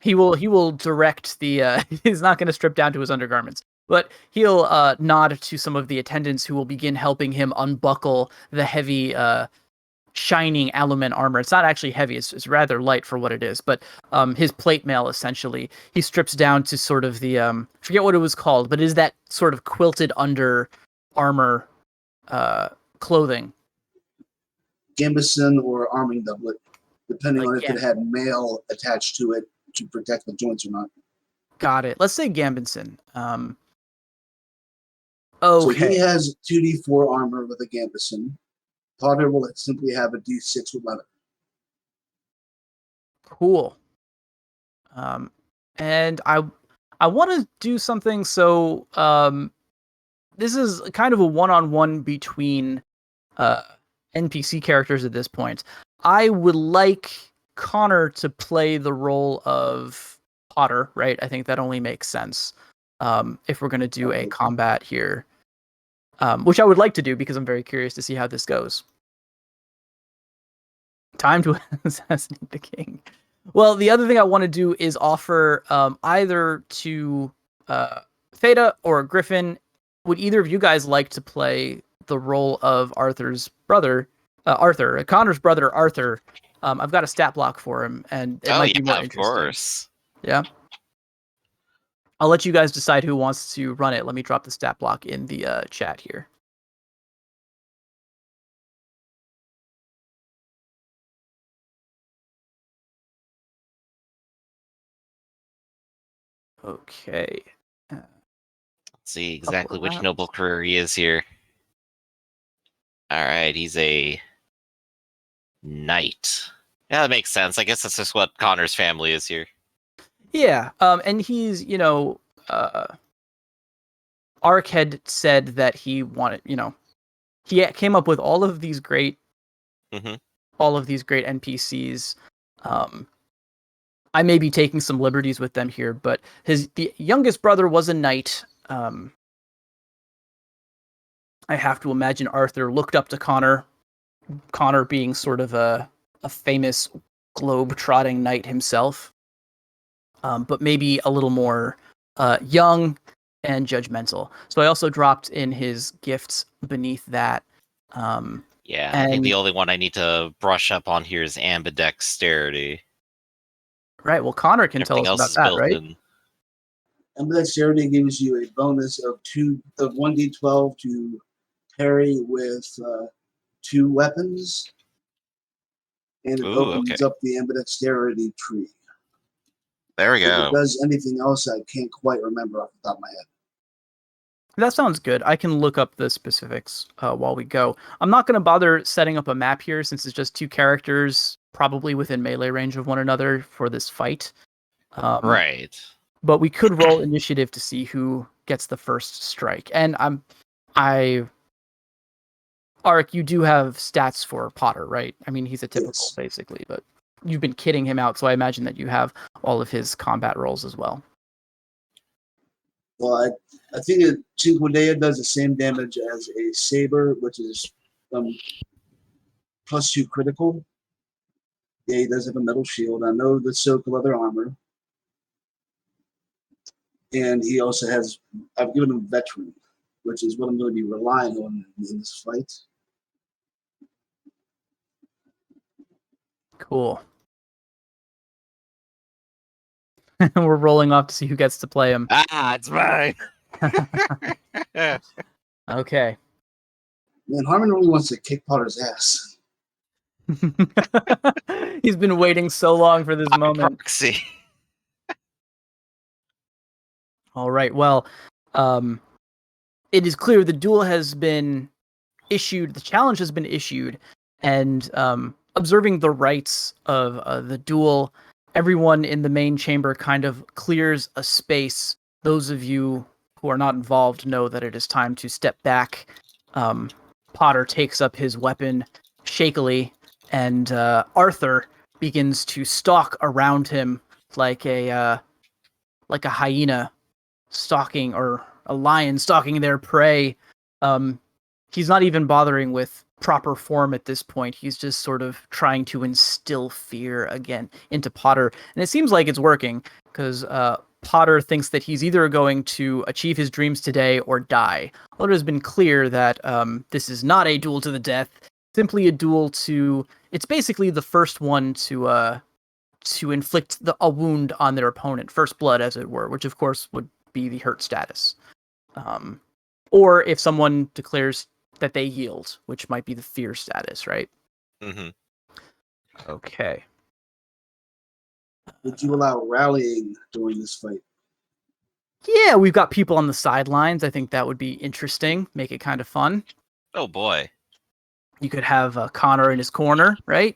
He will direct the. He's not going to strip down to his undergarments, but he'll nod to some of the attendants who will begin helping him unbuckle the heavy, shining alumen armor. It's not actually heavy; it's rather light for what it is. But his plate mail essentially, he strips down to sort of the forget what it was called, but it is that sort of quilted under armor clothing. Gambeson or arming doublet, depending on if Like, it had mail attached to it to protect the joints or not. got it. Let's say Gambinson. So Okay. he has 2d4 armor with a Gambeson. Potter will simply have a d6 with leather. Cool. And I want to do something. So this is kind of a one-on-one between NPC characters at this point. I would like Connor to play the role of Potter, right? I think that only makes sense if we're going to do a combat here, which I would like to do because I'm very curious to see how this goes. Time to assassinate the king. Well, the other thing I want to do is offer either to Theta or Griffin. Would either of you guys like to play the role of Arthur's brother, Connor's brother, Arthur? I've got a stat block for him, and it might be more interesting. Of course. Yeah. I'll let you guys decide who wants to run it. Let me drop the stat block in the chat here. Okay. Let's see exactly which noble career he is here. All right, he's a knight. Yeah, that makes sense. I guess that's just what Connor's family is here. Yeah, and he's, Ark had said that he wanted, he came up with all of these great NPCs. I may be taking some liberties with them here, but the youngest brother was a knight. I have to imagine Arthur looked up to Connor being sort of a famous globe-trotting knight himself, but maybe a little more young and judgmental. So I also dropped in his gifts beneath that. I think the only one I need to brush up on here is ambidexterity. Right, well, Connor can tell us about that, right? Ambidexterity gives you a bonus of 1d12 to parry with 2 weapons, and it opens up the ambidexterity tree. There we go. If it does anything else, I can't quite remember off the top of my head. That sounds good. I can look up the specifics while we go. I'm not going to bother setting up a map here since it's just 2 characters probably within melee range of one another for this fight. Right. But we could roll initiative to see who gets the first strike. And Arik, you do have stats for Potter, right? I mean, he's a typical, basically, but you've been kitting him out, so I imagine that you have all of his combat rolls as well. Well, I think that Cinquedea does the same damage as a saber, which is +2 critical. Yeah, he does have a metal shield. I know the silk leather armor. And he also has, I've given him veteran, which is what I'm going to be relying on in this fight. Cool. We're rolling off to see who gets to play him. It's mine. Okay. Man, Harmon really wants to kick Potter's ass. He's been waiting so long for this moment. Proxy. All right. Well, it is clear the duel has been issued. The challenge has been issued, and observing the rites of the duel, everyone in the main chamber kind of clears a space. Those of you who are not involved know that it is time to step back. Potter takes up his weapon shakily, and Arthur begins to stalk around him like a hyena stalking, or a lion stalking their prey. He's not even bothering with proper form at this point. He's just sort of trying to instill fear again into Potter. And it seems like it's working, because Potter thinks that he's either going to achieve his dreams today or die. Well, it has been clear that this is not a duel to the death, simply a duel to... It's basically the first one to inflict a wound on their opponent, first blood, as it were, which of course would be the hurt status. Or if someone declares that they yield, which might be the fear status, right? Mm-hmm. Okay. Would you allow rallying during this fight? Yeah, we've got people on the sidelines. I think that would be interesting. Make it kind of fun. Oh boy. You could have Connor in his corner, right?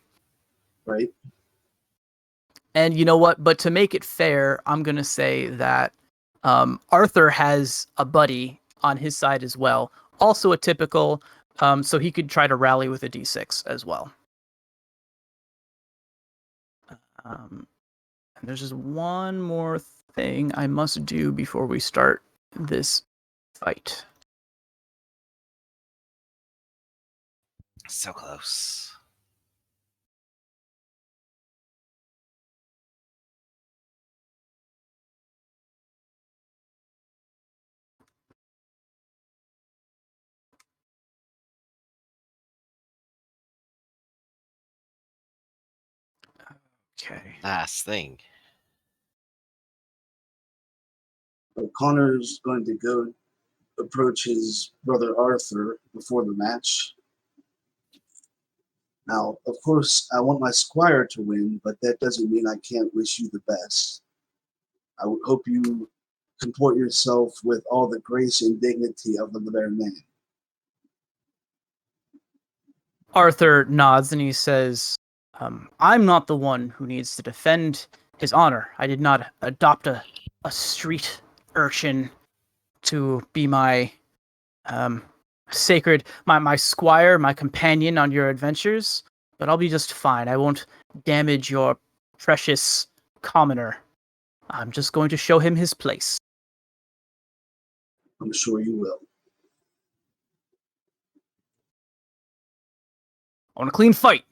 Right? And you know what? But to make it fair, I'm going to say that Arthur has a buddy on his side as well. Also a typical, so he could try to rally with a d6 as well. And there's just one more thing I must do before we start this fight. So close. Okay. Last thing. So Connor's going to go approach his brother Arthur before the match. Now, of course, I want my squire to win, but that doesn't mean I can't wish you the best. I would hope you comport yourself with all the grace and dignity of the bare man. Arthur nods and he says, I'm not the one who needs to defend his honor. I did not adopt a street urchin to be my sacred, my squire, my companion on your adventures, but I'll be just fine. I won't damage your precious commoner. I'm just going to show him his place. I'm sure you will. I want a clean fight.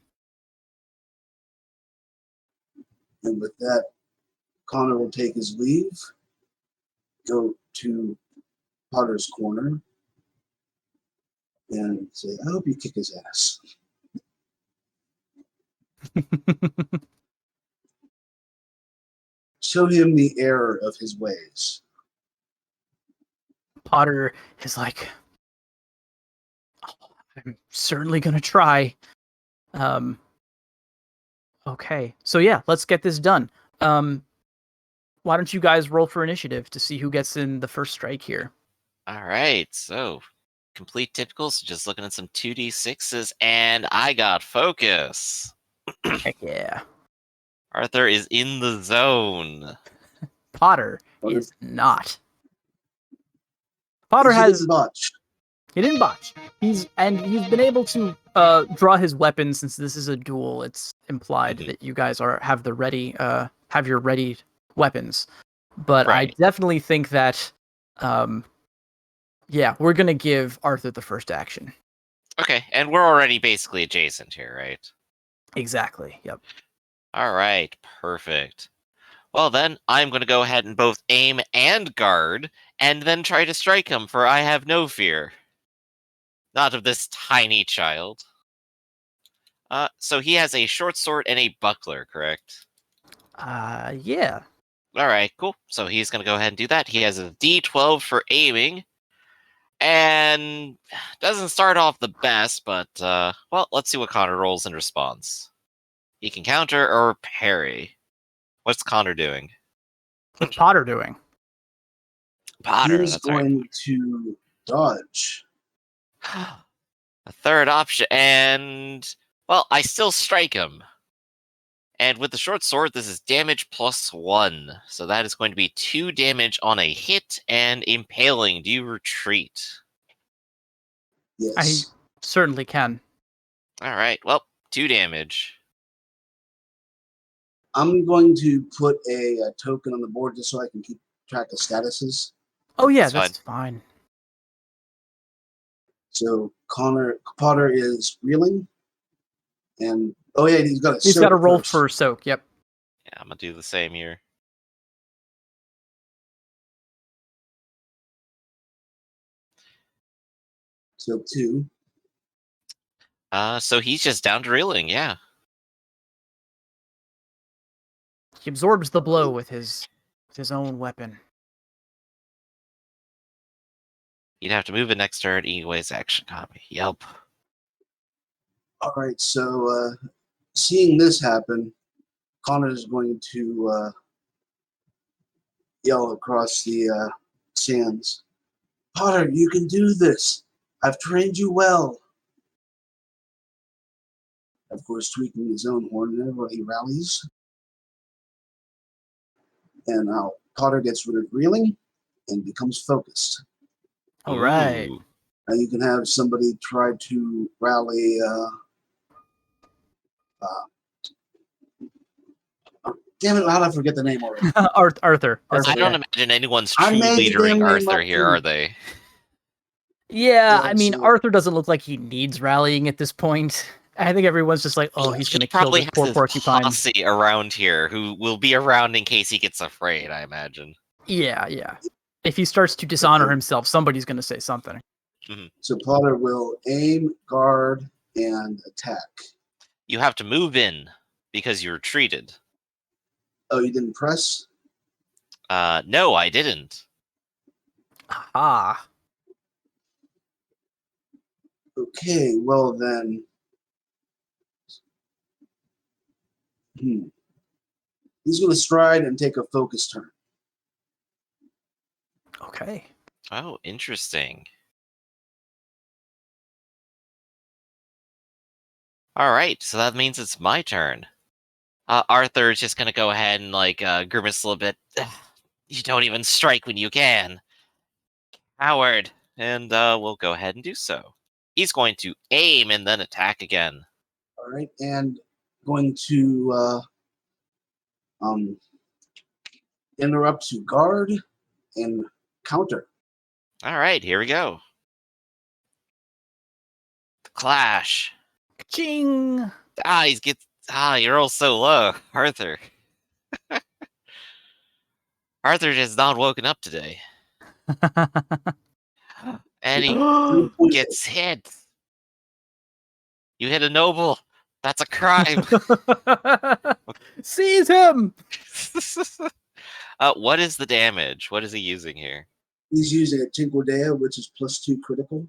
And with that, Connor will take his leave, go to Potter's corner, and say, I hope you kick his ass. Show him the error of his ways. Potter is like, I'm certainly going to try. Okay. So yeah, let's get this done. Why don't you guys roll for initiative to see who gets in the first strike here? All right, so complete typicals, just looking at some 2d6s, and I got focus. Heck yeah. Arthur is in the zone. Potter is not. Potter He has... didn't botch. He didn't botch. He's been able to draw his weapon. Since this is a duel, it's implied that you guys have your ready weapons. But Right. I definitely think that we're gonna give Arthur the first action. Okay, and we're already basically adjacent here, right? Exactly. Yep. All right, perfect. Well then, I'm going to go ahead and both aim and guard, and then try to strike him, for I have no fear. Not of this tiny child. So he has a short sword and a buckler, correct? Yeah. Alright, cool. So he's going to go ahead and do that. He has a D12 for aiming. And doesn't start off the best, but, well, let's see what Connor rolls in response. He can counter or parry. What's Connor doing? What's Potter doing? Potter, He's that's right. going to dodge. A third option, and, well, I still strike him. And with the short sword, this is damage +1. So that is going to be 2 damage on a hit and impaling. Do you retreat? Yes. I certainly can. Alright, well, 2 damage. I'm going to put a token on the board just so I can keep track of statuses. Oh yeah, That's that's fine. So Potter is reeling, and he's got He's got to roll first. for soak. Yep. Yeah, I'm gonna do the same here. So 2. So he's just down to reeling. Yeah. He absorbs the blow with his own weapon. You'd have to move it next turn. Anyways, action copy. Yep. All right. So seeing this happen, Connor is going to yell across the sands, "Potter, you can do this. I've trained you well." Of course, tweaking his own horn there while he rallies. And now Potter gets rid of reeling and becomes focused. All right. Ooh. Now you can have somebody try to rally. Damn it! How did I forget the name already? Arthur. I don't Yeah. imagine anyone's I true made the leadering damn name Arthur up, here, too. are they? Yeah, Yeah, I mean, so- Arthur doesn't look like he needs rallying at this point. I think everyone's just like, oh, he's He going to kill probably this has poor his porcupine. posse around here who will be around in case he gets afraid, I imagine. Yeah. If he starts to dishonor himself, somebody's going to say something. So Potter will aim, guard, and attack. You have to move in because you retreated. Oh, you didn't press? No, I didn't. Aha. Okay, well then. He's going to stride and take a focus turn. Okay. Oh, interesting. All right, so that means it's my turn. Arthur's just gonna go ahead and grimace a little bit. You don't even strike when you can, coward. And we'll go ahead and do so. He's going to aim and then attack again. All right, and going to interrupt to guard and counter. All right, here we go. The clash. Ching. You're all so low, Arthur. Arthur has not woken up today. And he gets hit. You hit a noble. That's a crime. Seize him. What is the damage? What is he using here? He's using a Tinkledea, which is +2 critical.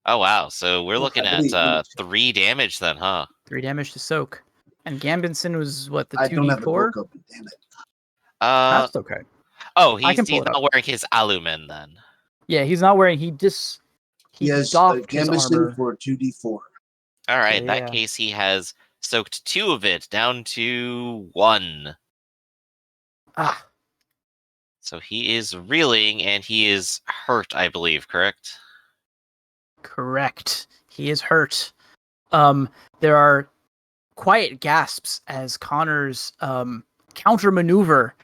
Oh, wow. So we're looking I believe at 3 damage then, huh? 3 damage to soak. And Gambinson was what, the I don't have the 2d4? book open, damn it. That's okay. Oh, I he's can pull it not up. wearing his alumen then. Yeah, he's not wearing. He has doffed his Gambison armor. for 2d4. All right, So, in that yeah. case, he has soaked 2 of it down to 1. Ah, So he is reeling and he is hurt, I believe, correct? correct. He is hurt. There are quiet gasps as Connor's counter maneuver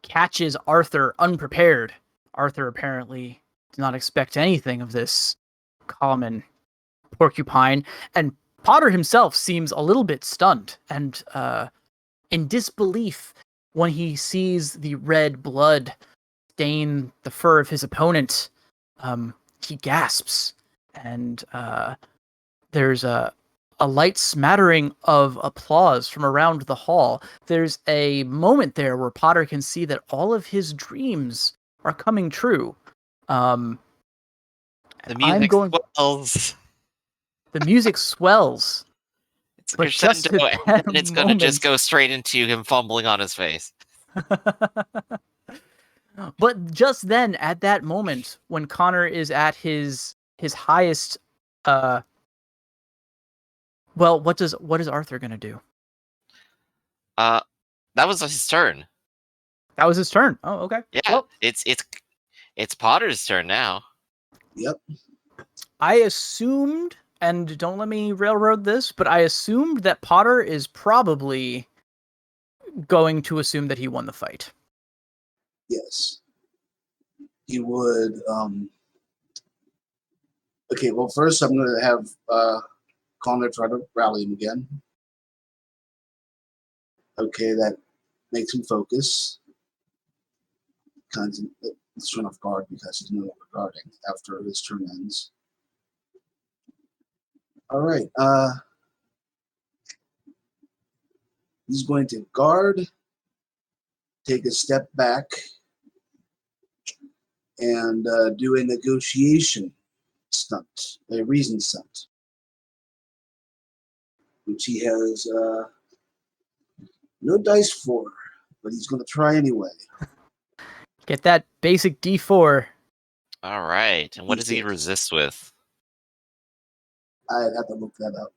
catches Arthur unprepared. Arthur apparently did not expect anything of this common porcupine, and Potter himself seems a little bit stunned and in disbelief when he sees the red blood stain the fur of his opponent. He gasps, and there's a light smattering of applause from around the hall. There's a moment there where Potter can see that all of his dreams are coming true. The music swells. The music swells. It's a But just crescendo, at and that then it's going to just moment- go straight into him fumbling on his face. But just then, at that moment, when Connor is at his highest, well, what is Arthur gonna do? That was his turn. That was his turn. Oh, okay. Yeah, Well, it's Potter's turn now. Yep. I assumed, and don't let me railroad this, but I assumed that Potter is probably going to assume that he won the fight. Yes. He would Okay, well, first I'm going to have Connor try to rally him again. Okay, that makes him focus. Kind of it's turn off guard because he's no longer guarding after his turn ends. All right, he's going to guard, take a step back, and do a negotiation stunt, a reason stunt, which he has no dice for, but he's going to try anyway. Get that basic D4. All right. And what does he resist with? I'd have to look that up.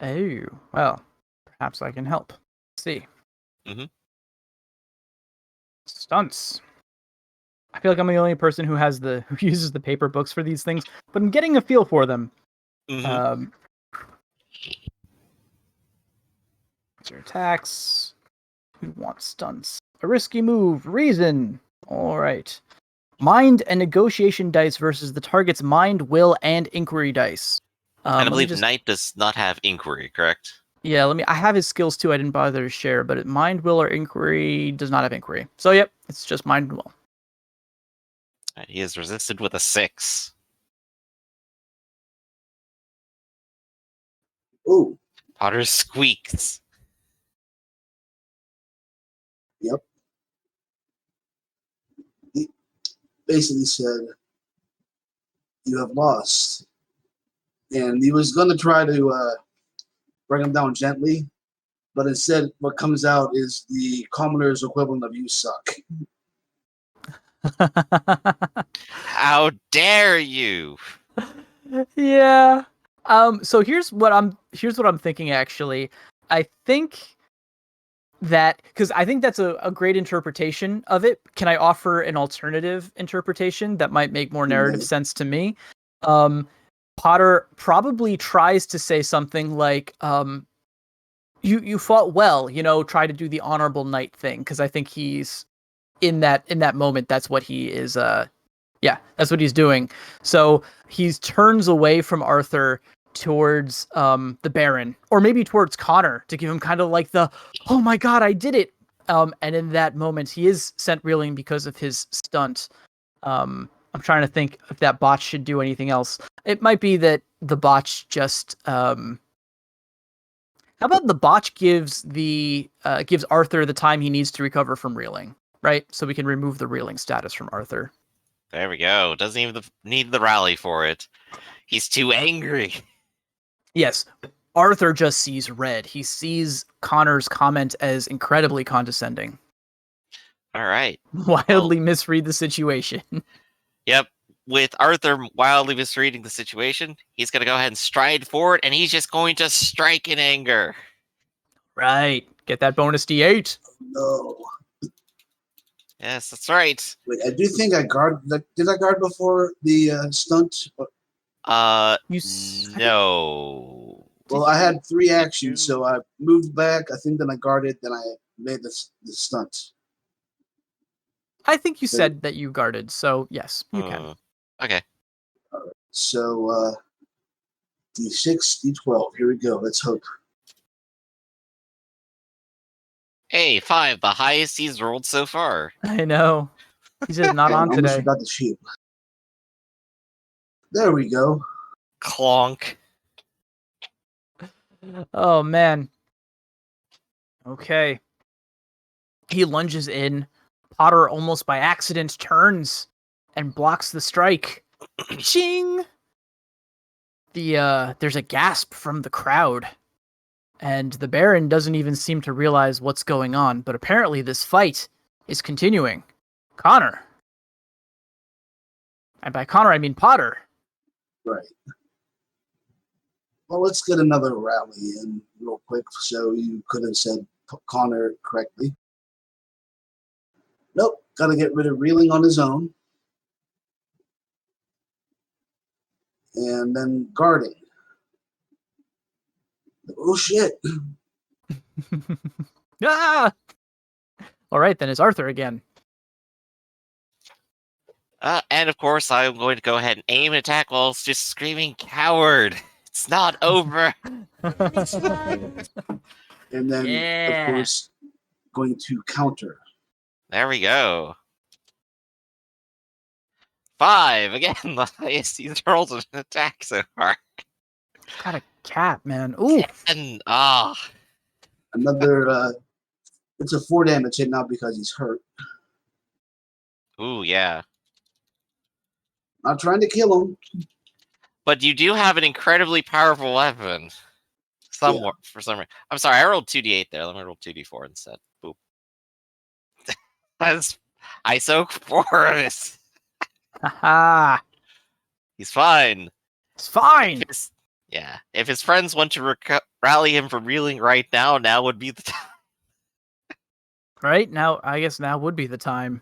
Oh, well, perhaps I can help. Let's see. Mm-hmm. Stunts. I feel like I'm the only person who uses the paper books for these things, but I'm getting a feel for them. Mm-hmm. Your attacks. We want stunts. A risky move. Reason. All right. Mind and negotiation dice versus the target's mind, will, and inquiry dice. And I believe Knight does not have inquiry, correct? Yeah, I have his skills too. I didn't bother to share, but mind, will, or inquiry does not have inquiry. So, yep, it's just mind and will. He is resisted with a 6. Ooh. Potter squeaks. Yep. He basically said, "You have lost," and he was going to try to bring him down gently, but instead, what comes out is the commoner's equivalent of "You suck." How dare you? Yeah. So here's what I'm thinking actually. I think that because I think that's a great interpretation of it. Can I offer an alternative interpretation that might make more narrative sense to me? Potter probably tries to say something like, you fought well, try to do the honorable knight thing, because I think he's in that moment, that's what he is that's what he's doing. So he turns away from Arthur towards the Baron, or maybe towards Connor, to give him kind of like the, oh my god, I did it. And in that moment he is sent reeling because of his stunt. I'm trying to think if that botch should do anything else. It might be that the botch just how about the botch gives Arthur the time he needs to recover from reeling, right? So we can remove the reeling status from Arthur. There we go. Doesn't even need the rally for it. He's too angry. Yes. Arthur just sees red. He sees Connor's comment as incredibly condescending. All right. Wildly misread the situation. Yep. With Arthur wildly misreading the situation, he's going to go ahead and stride forward, and he's just going to strike in anger. Right. Get that bonus D8. No. Yes, that's right. Wait, I do think I guard. Did I guard before the stunt? No. Well, I had 3 actions, so I moved back. I think then I guarded, then I made the stunt. I think you said that you guarded, so yes, you can. Okay. All right. So D6, D12. Here we go. Let's hope. Hey, 5, the highest he's rolled so far. I know. He's just not on today. I almost forgot the shield. There we go. Clonk. Oh, man. Okay. He lunges in. Potter almost by accident turns and blocks the strike. Ching! There's a gasp from the crowd. And the Baron doesn't even seem to realize what's going on, but apparently this fight is continuing. Connor. And by Connor, I mean Potter. Right. Well, let's get another rally in real quick. So you could have said Connor correctly. Nope. Got to get rid of reeling on his own. And then guarding. Oh, shit. Ah! All right, then it's Arthur again. And of course, I'm going to go ahead and aim and attack while just screaming, "Coward! It's not over!" And then, Yeah. of course, going to counter. There we go. 5 again. The highest he's rolled an attack so far. Got a cat, man. Ooh. And Another, it's a 4 damage hit now because he's hurt. ooh, yeah. Not trying to kill him. But you do have an incredibly powerful weapon. Somewhat for some reason. I'm sorry, I rolled 2d8 there. Let me roll 2d4 instead. Boop. I soak 4 of this. Haha. He's fine. It's fine. If his friends want to rally him for reeling right now would be the time. Right now, I guess now would be the time.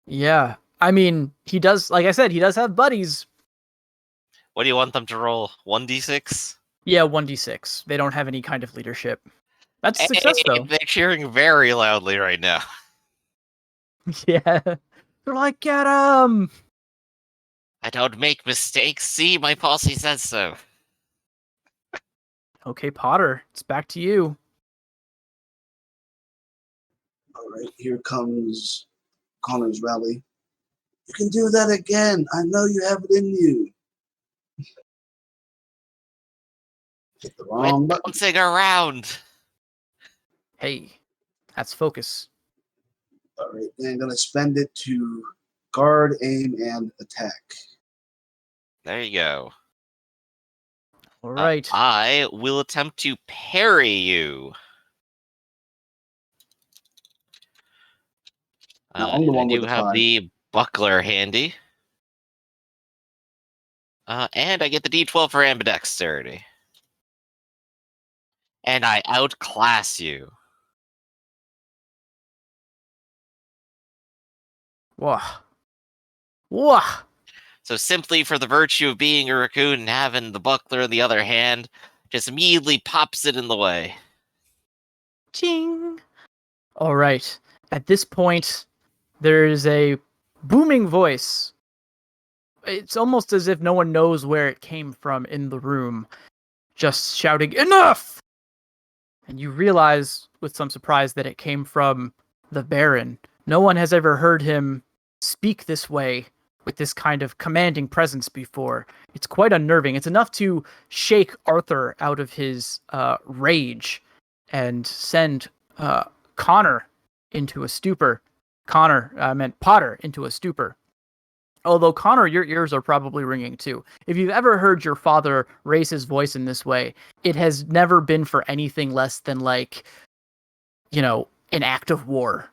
Yeah. I mean, he does. Like I said, he does have buddies. What do you want them to roll? 1d6? Yeah, 1d6. They don't have any kind of leadership. That's a success, though. They're cheering very loudly right now. Yeah. They're like, get him! I don't make mistakes. See, my posse says so. Okay, Potter, it's back to you. All right, here comes Connor's rally. You can do that again. I know you have it in you. Hit the wrong button. Bouncing around. Hey, that's focus. All right, then I'm going to spend it to guard, aim, and attack. There you go. All right. I will attempt to parry you. Now, I'm the one I with do the have 5. the buckler handy. And I get the d12 for ambidexterity. And I outclass you. Whoa. Whoa. So simply for the virtue of being a raccoon and having the buckler in the other hand, just immediately pops it in the way. Ching. All right. At this point, there is a booming voice. It's almost as if no one knows where it came from in the room, just shouting, "Enough!" And you realize with some surprise that it came from the Baron. No one has ever heard him speak this way with this kind of commanding presence before. It's quite unnerving. It's enough to shake Arthur out of his rage and send Connor into a stupor. Potter into a stupor. Although, Connor, your ears are probably ringing too. If you've ever heard your father raise his voice in this way, it has never been for anything less than, like, an act of war.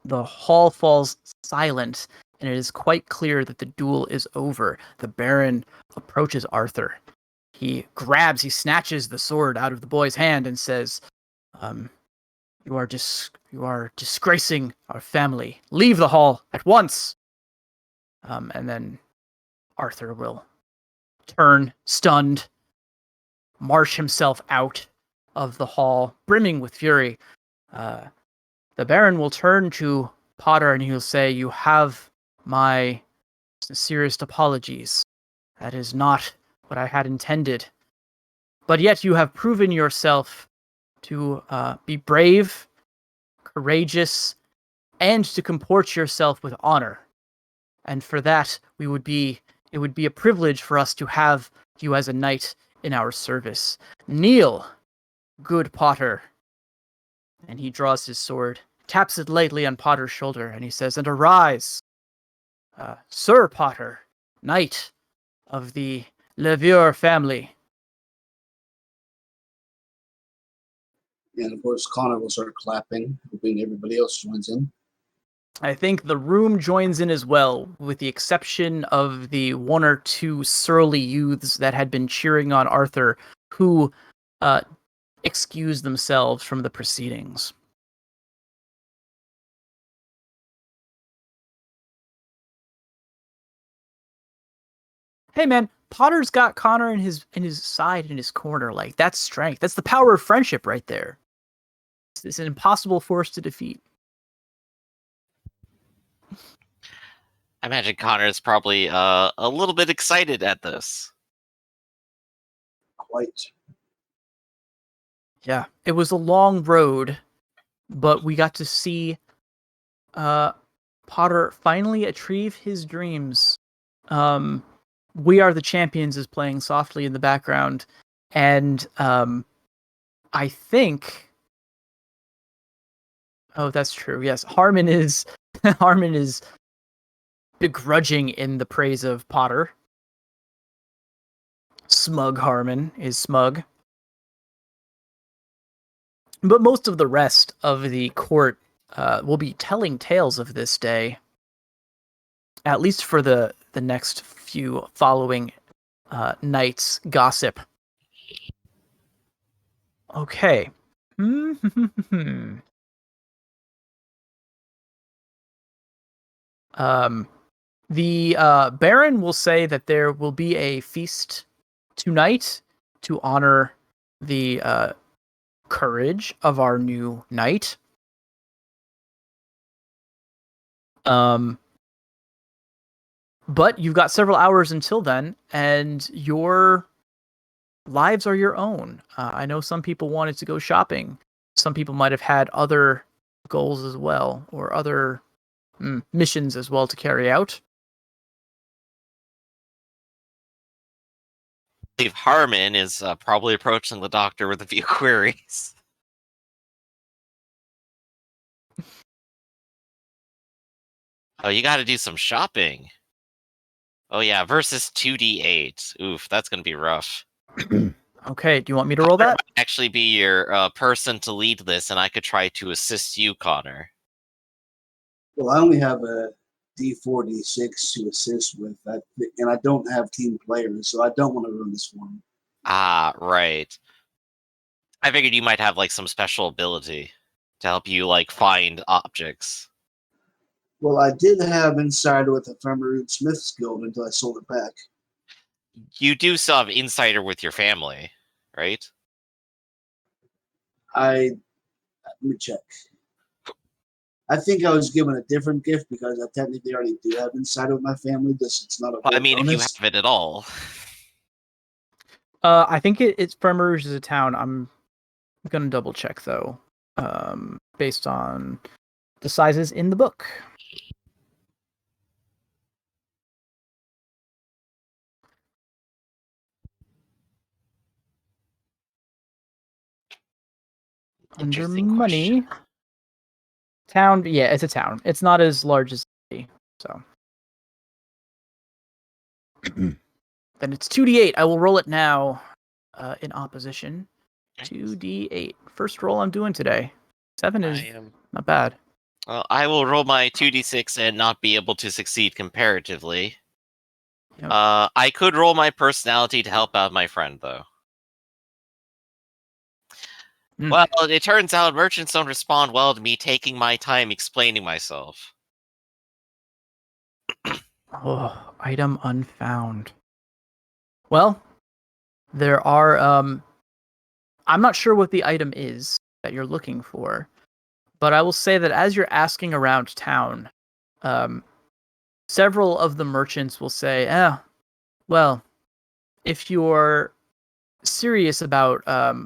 The hall falls silent, and it is quite clear that the duel is over. The Baron approaches Arthur. He snatches the sword out of the boy's hand and says, You are disgracing our family. Leave the hall at once. And then Arthur will turn, stunned, march himself out of the hall, brimming with fury. The Baron will turn to Potter and he'll say, "You have my sincerest apologies. That is not what I had intended. But yet you have proven yourself to be brave, courageous, and to comport yourself with honor. And for that, it would be a privilege for us to have you as a knight in our service. Kneel, good Potter." And he draws his sword, taps it lightly on Potter's shoulder, and he says, "And arise, Sir Potter, knight of the Levure family." And of course, Connor will start clapping, hoping everybody else joins in. I think the room joins in as well, with the exception of the one or two surly youths that had been cheering on Arthur, who excused themselves from the proceedings. Hey man, Potter's got Connor in his side, in his corner. Like, that's strength. That's the power of friendship right there. It's an impossible force to defeat. I imagine Connor is probably a little bit excited at this. Quite. Yeah, it was a long road, but we got to see Potter finally achieve his dreams. We Are the Champions is playing softly in the background, and I think. Oh, that's true. Yes, Harmon is Harmon is begrudging in the praise of Potter. Smug Harmon is smug. But most of the rest of the court will be telling tales of this day, at least for the next few following nights' gossip. Okay. The Baron will say that there will be a feast tonight to honor the courage of our new knight. But you've got several hours until then, and your lives are your own. I know some people wanted to go shopping. Some people might have had other goals as well, or other missions as well to carry out. I believe Harmon is probably approaching the doctor with a few queries. Oh, you got to do some shopping. Oh yeah, versus 2d8. Oof, that's gonna be rough. Okay, do you want me to roll that? Might actually be your person to lead this, and I could try to assist you, Connor. Well, I only have a D4, D6 to assist with, and I don't have team players, so I don't want to ruin this for them. Ah, right. I figured you might have like some special ability to help you like find objects. Well, I did have Insider with the Ephemeral Smith's Guild until I sold it back. You do still have Insider with your family, right? Let me check. I think I was given a different gift because I technically already do have Insider with my family. It's not a Well, I mean, bonus. if you have it at all. I think it's Fremerouge is a town. I'm gonna double check though, based on the sizes in the book. Under money. Question. Town, yeah, it's a town. It's not as large as the city, so. Then it's 2d8. I will roll it now in opposition. 2d8. First roll I'm doing today. 7 is not bad. Well, I will roll my 2d6 and not be able to succeed comparatively. Yep. I could roll my personality to help out my friend, though. Well, it turns out merchants don't respond well to me taking my time explaining myself. Oh, item unfound. Well, there are I'm not sure what the item is that you're looking for, but I will say that as you're asking around town, several of the merchants will say, well, if you're serious about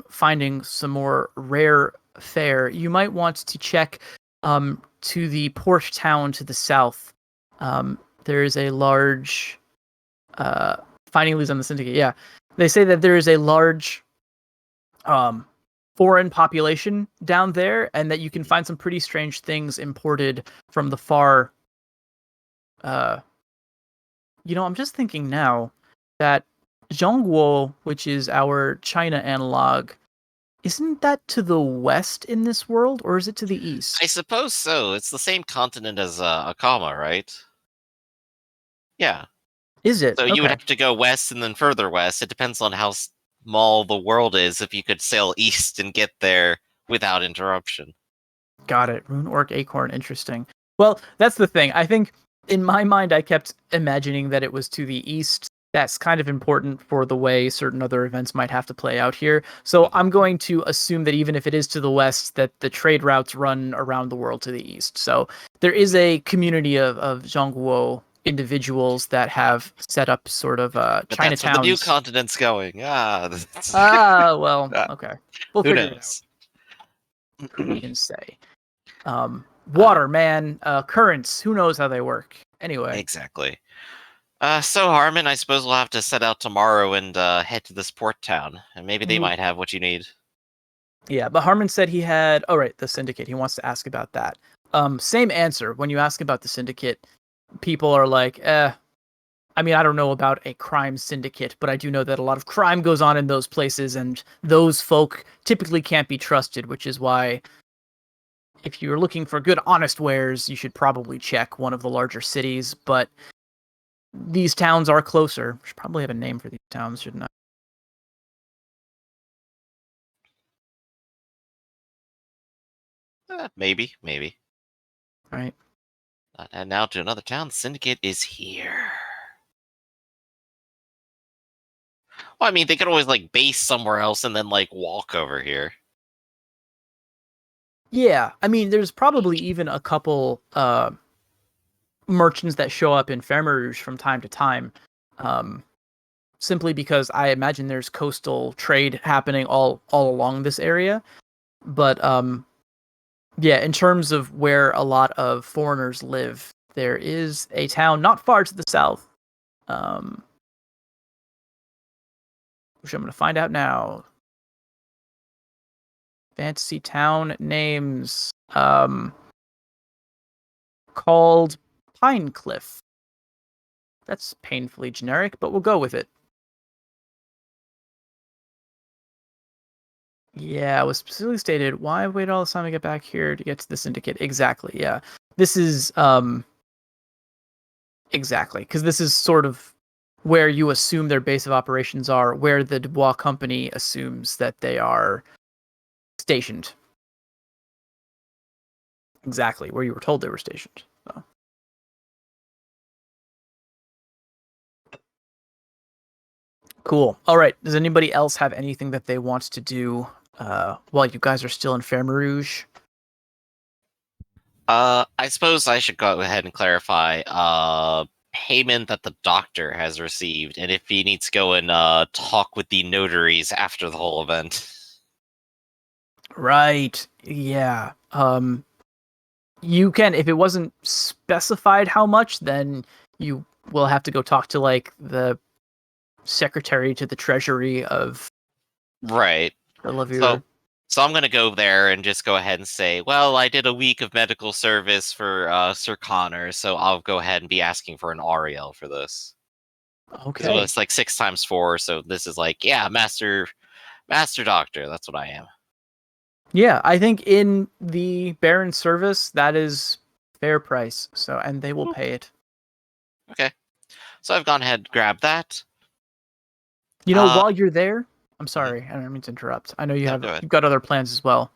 finding some more rare fare, you might want to check to the port town to the south. There is a large finding leads on the syndicate. Yeah, they say that there is a large foreign population down there, and that you can find some pretty strange things imported from the far. I'm just thinking now that Zhongguo, which is our China analog, isn't that to the west in this world, or is it to the east? I suppose so. It's the same continent as Akama, right? Yeah. Is it? So Okay. you would have to go west and then further west. It depends on how small the world is if you could sail east and get there without interruption. Got it. Rune Orc Acorn. Interesting. Well, that's the thing. I think in my mind, I kept imagining that it was to the east. That's kind of important for the way certain other events might have to play out here. So I'm going to assume that even if it is to the west, that the trade routes run around the world to the east. So there is a community of Zhongguo individuals that have set up sort of But that's where the new Chinatowns. continent's going. Well, Ah, okay. We'll who figure it out. knows? Who can say? Water, man. Currents. Who knows how they work? Anyway. Exactly. So Harmon, I suppose we'll have to set out tomorrow and head to this port town, and maybe they might have what you need. Yeah, but Harmon said he had. Oh, right, the syndicate. He wants to ask about that. Same answer. When you ask about the syndicate, people are like, I mean, I don't know about a crime syndicate, but I do know that a lot of crime goes on in those places, and those folk typically can't be trusted, which is why if you're looking for good, honest wares, you should probably check one of the larger cities, but these towns are closer. I should probably have a name for these towns, shouldn't I? Maybe. All right. And now to another town. The syndicate is here. Well, I mean, they could always like base somewhere else and then like walk over here. Yeah, I mean, there's probably even a couple merchants that show up in Fermarouge from time to time, simply because I imagine there's coastal trade happening all along this area. But yeah, in terms of where a lot of foreigners live, there is a town not far to the south, which I'm going to find out now. Fantasy town names called Pinecliff. That's painfully generic, but we'll go with it. Yeah, it was specifically stated, why wait all this time to get back here to get to the syndicate? Exactly, yeah. This is exactly, because this is sort of where you assume their base of operations are, where the Dubois Company assumes that they are stationed. Exactly, where you were told they were stationed. So. Cool. All right. Does anybody else have anything that they want to do while you guys are still in Fermarouge? I suppose I should go ahead and clarify payment that the doctor has received, and if he needs to go and talk with the notaries after the whole event. Right. Yeah. You can, if it wasn't specified how much, then you will have to go talk to like the secretary to the treasury of Right. the Lavure. So I'm going to go there and just go ahead and say, well, I did a week of medical service for Sir Connor, so I'll go ahead and be asking for an Ariel for this. Okay. It's like 6 times 4, so this is like, yeah, master doctor. That's what I am. Yeah, I think in the Baron service, that is fair price. So, and they will pay it. Okay. So I've gone ahead and grabbed that. You know, while you're there, I'm sorry, I don't mean to interrupt. I know you've got other plans as well.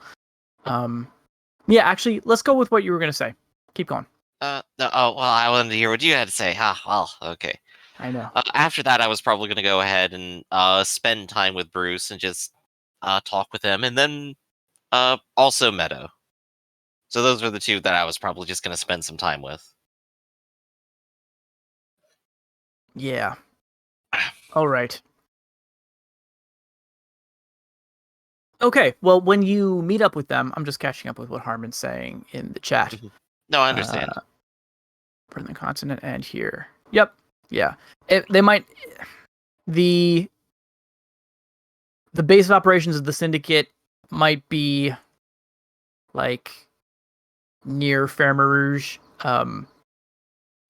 Yeah, actually, let's go with what you were going to say. Keep going. No, well, I wanted to hear what you had to say. Well, okay. I know. After that, I was probably going to go ahead and spend time with Bruce and just talk with him, and then also Meadow. So those were the two that I was probably just going to spend some time with. Yeah. All right. Okay, well, when you meet up with them, I'm just catching up with what Harmon's saying in the chat. No, I understand. From the continent and here. Yep. Yeah. They might... The base of operations of the Syndicate might be, like, near Fermarouge.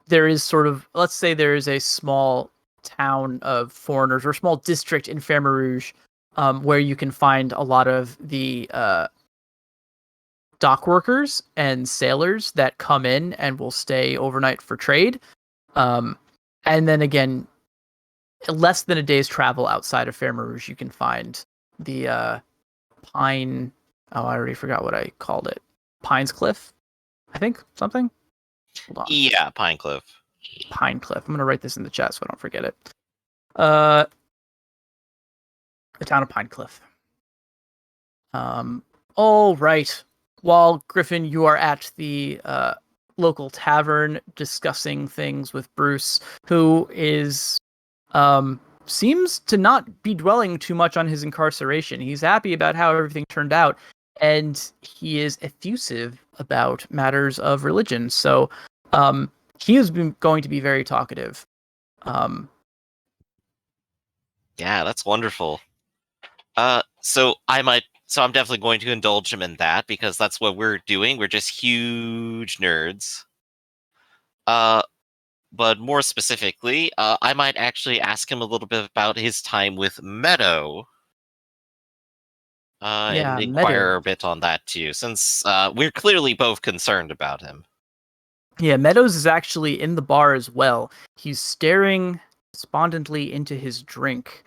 There is sort of... Let's say there is a small town of foreigners, or small district in Fermarouge, where you can find a lot of the dock workers and sailors that come in and will stay overnight for trade. And then again, less than a day's travel outside of Fermarouge, you can find the Pine... Oh, I already forgot what I called it. Pines Cliff, I think? Something? Hold on. Yeah, Pinecliff. Pinecliff. I'm going to write this in the chat so I don't forget it. The town of Pinecliff. All right. While Griffin, you are at the local tavern discussing things with Bruce, who is seems to not be dwelling too much on his incarceration. He's happy about how everything turned out, and he is effusive about matters of religion. So he is going to be very talkative. Yeah, that's wonderful. So I'm definitely going to indulge him in that because that's what we're doing. We're just huge nerds. But more specifically, I might actually ask him a little bit about his time with Meadow. And Yeah, inquire Meadow. a bit on that too, since we're clearly both concerned about him. Yeah, Meadows is actually in the bar as well. He's staring despondently into his drink.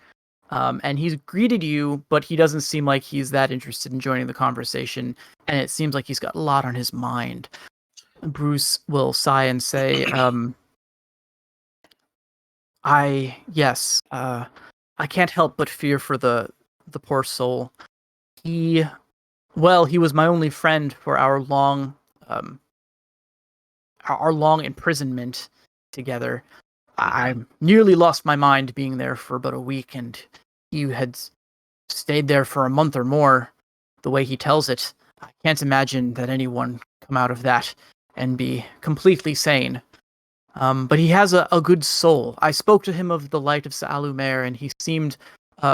And he's greeted you, but he doesn't seem like he's that interested in joining the conversation. And it seems like he's got a lot on his mind. Bruce will sigh and say, I can't help but fear for the poor soul. He was my only friend for our long imprisonment together. I nearly lost my mind being there for but a week, and he had stayed there for a month or more. The way he tells it, I can't imagine that anyone come out of that and be completely sane. But he has a good soul. I spoke to him of the light of Sa'alumer, and he seemed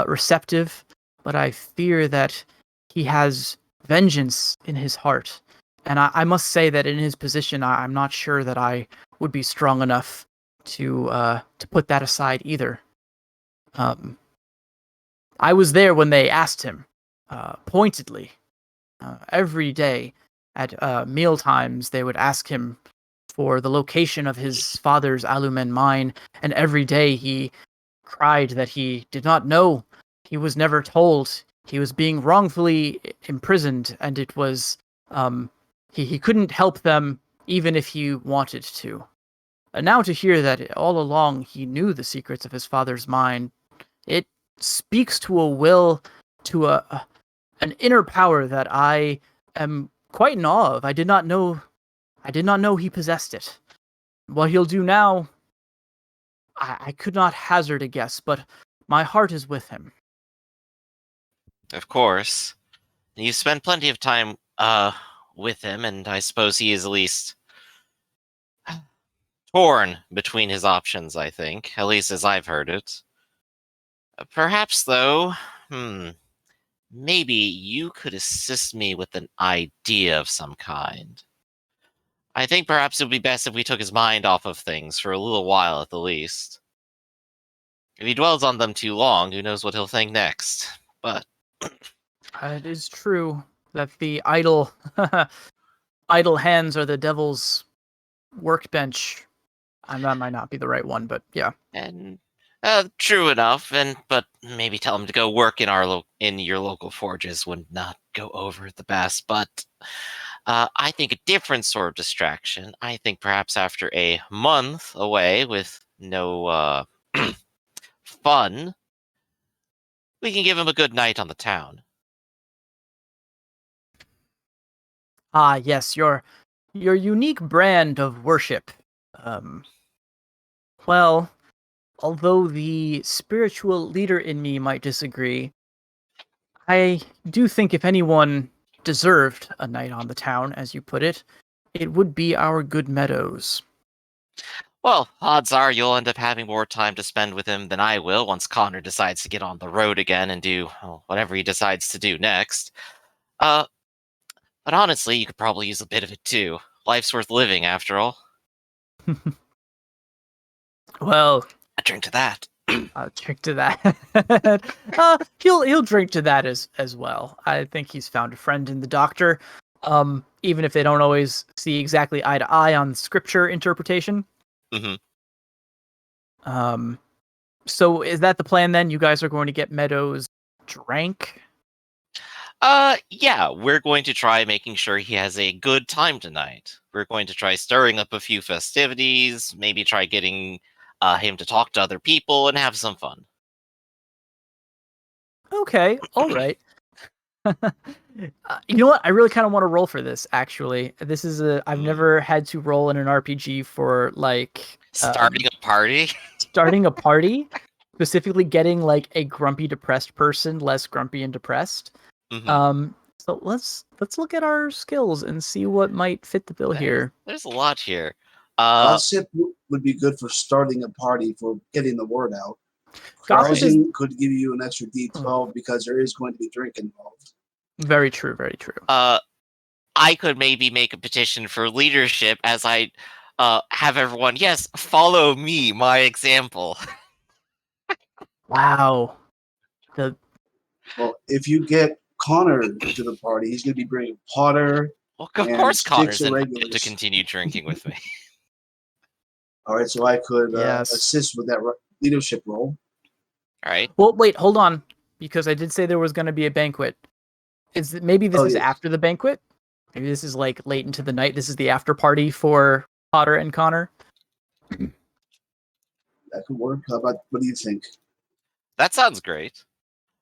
receptive, but I fear that he has vengeance in his heart. And I must say that in his position, I'm not sure that I would be strong enough to put that aside either. I was there when they asked him, pointedly, every day at meal times. They would ask him for the location of his father's Alumen mine, and every day he cried that he did not know. He was never told. He was being wrongfully imprisoned, and it was he couldn't help them even if he wanted to. And now to hear that all along he knew the secrets of his father's mine, it speaks to a will, to an inner power that I am quite in awe of. I did not know he possessed it. What he'll do now, I could not hazard a guess, but my heart is with him. Of course. You spend plenty of time with him, and I suppose he is at least torn between his options, I think, at least as I've heard it. Perhaps, though, maybe you could assist me with an idea of some kind. I think perhaps it would be best if we took his mind off of things for a little while at the least. If he dwells on them too long, who knows what he'll think next. But It is true that the idle idle hands are the devil's workbench. That might not be the right one, but yeah. and true enough. But maybe tell him to go work in in your local forges would not go over the best. But I think a different sort of distraction. I think perhaps after a month away with no fun, we can give him a good night on the town. Ah, yes, your unique brand of worship. Um, well, although the spiritual leader in me might disagree, I do think if anyone deserved a night on the town, as you put it, it would be our good Meadows. Well, odds are you'll end up having more time to spend with him than I will once Connor decides to get on the road again and do whatever he decides to do next. Uh, but honestly, you could probably use a bit of it too. Life's worth living, after all. Well, A drink to that. I'll drink to that. He'll drink to that as well. I think he's found a friend in the doctor. Even if they don't always see exactly eye to eye on scripture interpretation. Mm-hmm. So is that the plan then? You guys are going to get Meadows drank? Yeah, we're going to try making sure he has a good time tonight. We're going to try stirring up a few festivities, maybe try getting him to talk to other people and have some fun. Okay, all right. You know what? I really kind of want to roll for this. Actually, this is I've Hmm. never had to roll in an RPG for like Starting a party? starting a party, specifically getting like a grumpy, depressed person less grumpy and depressed. Hmm. So let's look at our skills and see what might fit the bill here. There's a lot here. Gossip would be good for starting a party for getting the word out. Gossip is Carousing could give you an extra D12 because there is going to be drink involved. very true, very true. I could maybe make a petition for leadership as I have everyone, yes, follow me, my example. Wow. The Well, if you get Connor to the party, he's going to be bringing Potter. Well, of And course sticks Connor's of invited to regulars. continue drinking with me. All right, so I could Yes. assist with that leadership role. All right. Well, wait, hold on, because I did say there was going to be a banquet. Maybe this is yes. after the banquet? Maybe this is like late into the night. This is the after party for Potter and Connor. That could work. How about, what do you think? That sounds great.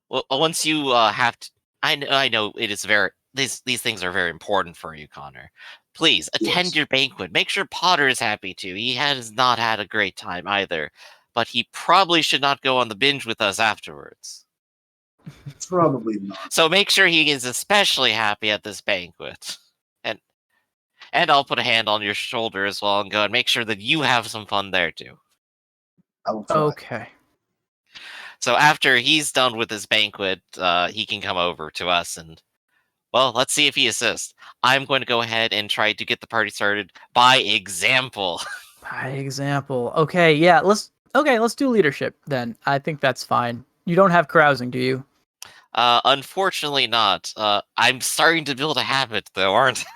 Well, once you have to, I know it is very these things are very important for you, Connor. Please attend Yes. your banquet. Make sure Potter is happy too. He has not had a great time either, but he probably should not go on the binge with us afterwards. Probably not. So make sure he is especially happy at this banquet. And I'll put a hand on your shoulder as well and go and make sure that you have some fun there too. I will try. Okay. So after he's done with his banquet, he can come over to us and, well, let's see if he assists. I'm going to go ahead and try to get the party started by example. By example. Okay, yeah, let's do leadership then. I think that's fine. You don't have carousing, do you? Unfortunately not. I'm starting to build a habit though, aren't I?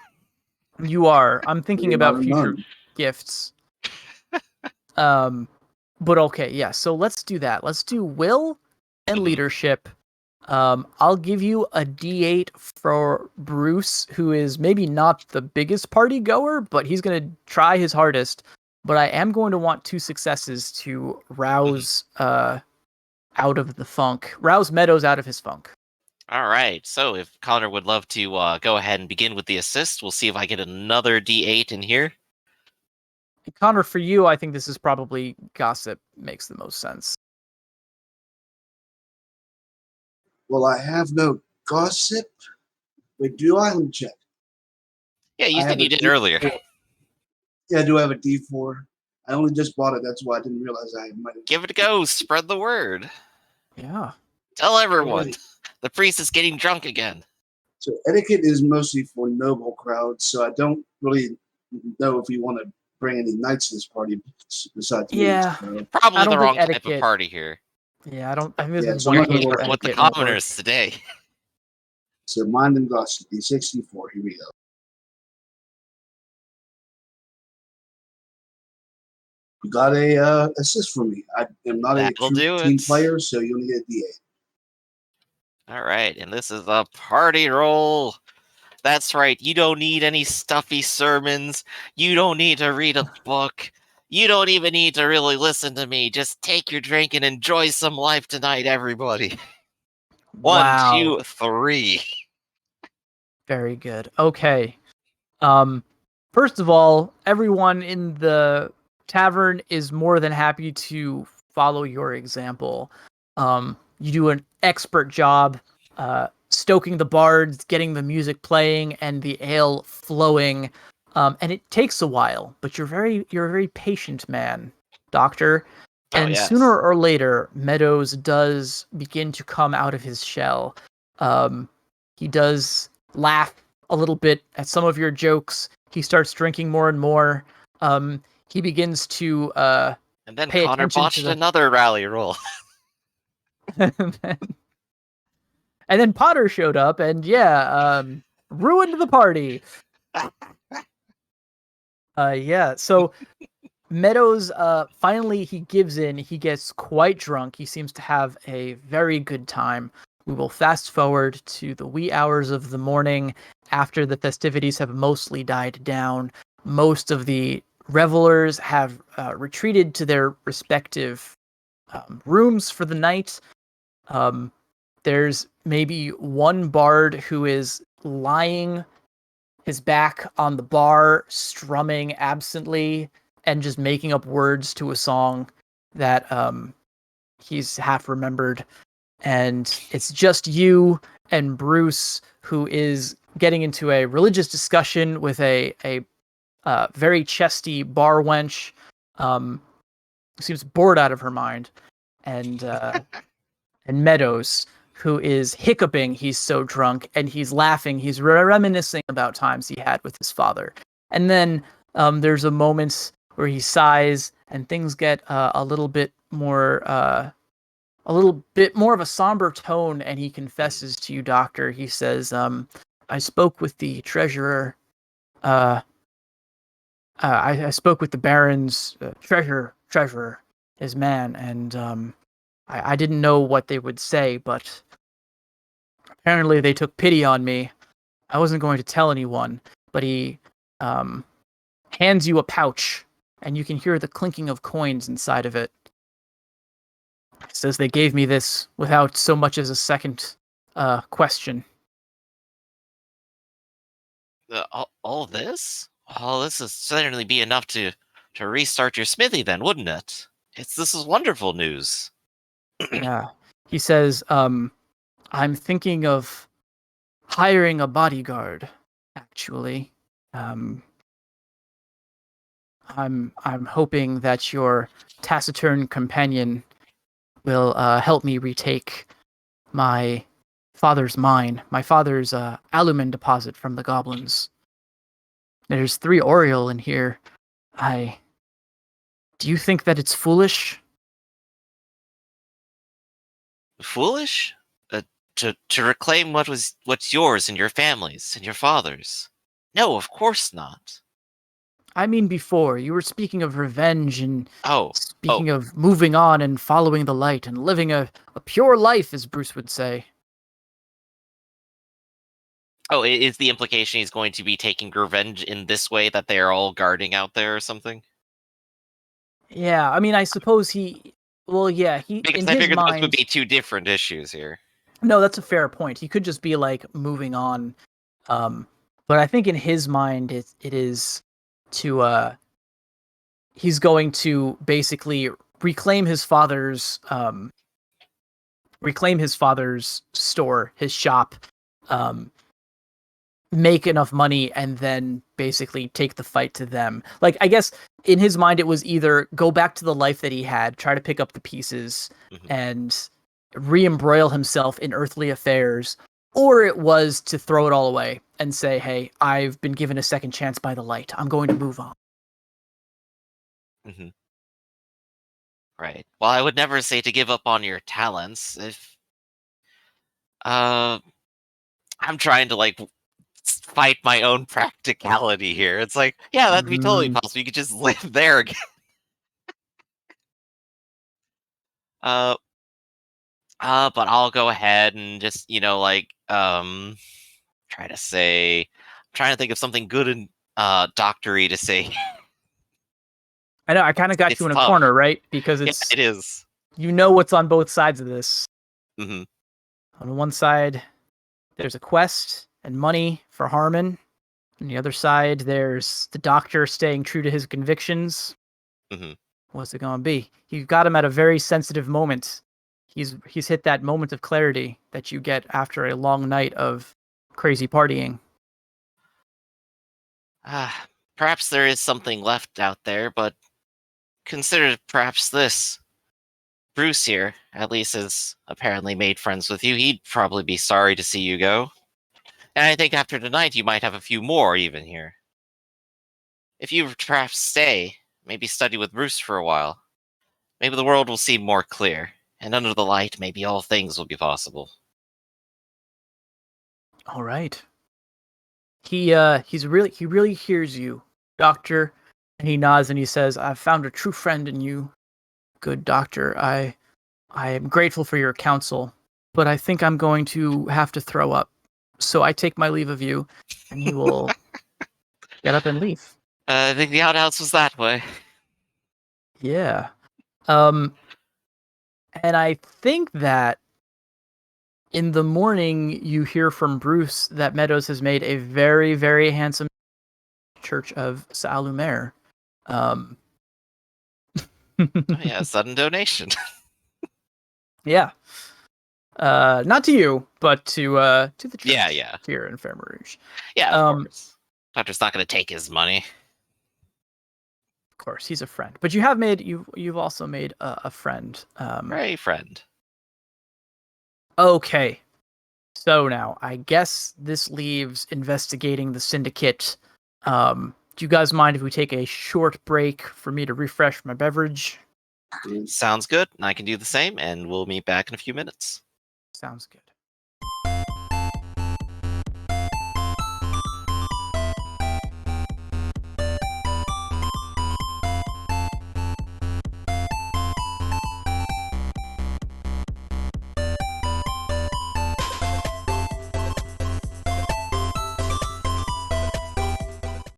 You are. I'm thinking about Not a future nun. gifts. But okay, yeah. So let's do that. Let's do will and Mhm. leadership. I'll give you a D8 for Bruce, who is maybe not the biggest party goer, but he's gonna try his hardest. But I am going to want 2 successes to rouse out of the funk, rouse Meadows out of his funk. All right. So if Connor would love to go ahead and begin with the assist, we'll see if I get another D8 in here. Connor, for you, I think this is probably gossip makes the most sense. Well, I have no gossip. Wait, do I? Let me check. Yeah, you I said have you a did D4. earlier. Yeah, I do have a D4. I only just bought it. That's why I didn't realize I might have. Give it a go. Spread the word. Yeah. Tell everyone. Right. The priest is getting drunk again. So etiquette is mostly for noble crowds, so I don't really know if you want to bring any knights to this party besides Yeah. me. So, Probably I the don't think wrong type of etiquette. party here. Yeah, I think this Yeah, is so one I'm not case gonna where work With the etiquette won't work. commoners today. so mind and gossip, D64. Here we go. You got a assist from me. I am not a That'll true do team it. player, so you only get a D8. All right, and this is a party roll. That's right. You don't need any stuffy sermons. You don't need to read a book. You don't even need to really listen to me. Just take your drink and enjoy some life tonight, everybody. 1, Wow. 2, 3. Very good. Okay. First of all, everyone in the tavern is more than happy to follow your example. You do an expert job stoking the bards, getting the music playing, and the ale flowing. And it takes a while, but you're a very patient man, Doctor. Oh, And yes. sooner or later, Meadows does begin to come out of his shell. He does laugh a little bit at some of your jokes. He starts drinking more and more. He begins to And then pay Connor attention botched to the another rally roll. and then Potter showed up and ruined the party. So Meadows finally he gives in. He gets quite drunk. He seems to have a very good time. We will fast forward to the wee hours of the morning after the festivities have mostly died down. Most of the revelers have retreated to their respective rooms for the night. there's maybe one bard who is lying his back on the bar, strumming absently and just making up words to a song that he's half remembered. And it's just you and Bruce, who is getting into a religious discussion with a very chesty bar wench, who seems bored out of her mind, and Meadows, who is hiccuping. He's so drunk, and he's laughing. He's reminiscing about times he had with his father. And then there's a moment where he sighs, and things get a little bit more of a somber tone, and he confesses to you, Doctor. He says, I spoke with the treasurer. I spoke with the Baron's treasurer, his man, and I didn't know what they would say, but apparently they took pity on me. I wasn't going to tell anyone, but he hands you a pouch, and you can hear the clinking of coins inside of it. He says they gave me this without so much as a second question. All this? All this would certainly be enough to restart your smithy, then, wouldn't it? This is wonderful news. Yeah. He says, I'm thinking of hiring a bodyguard, actually. I'm hoping that your taciturn companion will help me retake my father's mine, my father's alumen deposit from the goblins. There's 3 Oriole in here. Do you think that it's foolish? Foolish? To reclaim what's yours and your family's and your father's? No, of course not. I mean, before you were speaking of revenge and Oh, speaking of moving on and following the light and living a pure life, as Bruce would say. Is the implication he's going to be taking revenge in this way, that they are all guarding out there or something? Yeah, I mean, I suppose he. Well, yeah, he Because in I his figured those would mind. be 2 different issues here. No, that's a fair point. He could just be like moving on, but I think in his mind, it is to he's going to basically reclaim his father's store, his shop, make enough money, and then basically take the fight to them. Like, I guess in his mind, it was either go back to the life that he had, try to pick up the pieces, and re-embroil himself in earthly affairs, or it was to throw it all away and say, hey, I've been given a second chance by the light. I'm going to move on. Mm-hmm. Right. Well, I would never say to give up on your talents. If I'm trying to fight my own practicality here. It's like, yeah, that'd be totally possible. You could just live there again. But I'll go ahead and just, try to say, I'm trying to think of something good and doctory to say. I know, I kind of got It's you in a tough. corner, right? Because Yeah, it is. you know what's on both sides of this. Mm-hmm. On one side, there's a quest and money for Harmon. On the other side, there's the doctor staying true to his convictions. Mm-hmm. What's it gonna be? You've got him at a very sensitive moment. He's hit that moment of clarity that you get after a long night of crazy partying. Perhaps there is something left out there, but consider perhaps this. Bruce here, at least, has apparently made friends with you. He'd probably be sorry to see you go. And I think after tonight you might have a few more even here. If you perhaps stay, maybe study with Bruce for a while, maybe the world will seem more clear, and under the light maybe all things will be possible. All right. He really hears you, Doctor, and he nods and he says, "I've found a true friend in you, good Doctor. I am grateful for your counsel, but I think I'm going to have to throw up. So I take my leave of you," and he will get up and leave. I think the outhouse was that way. Yeah. And I think that In the morning, you hear from Bruce that Meadows has made a very, very handsome church of Salumer. Oh, yeah, sudden donation. Yeah. Not to you, but to the church. Yeah. Here in Fairmarouge. Yeah, of course. Doctor's not going to take his money. Of course, he's a friend. But you have made you've also made a friend. Hey, friend. Okay. So now I guess this leaves investigating the syndicate. Do you guys mind if we take a short break for me to refresh my beverage? Sounds good. I can do the same, and we'll meet back in a few minutes. Sounds good.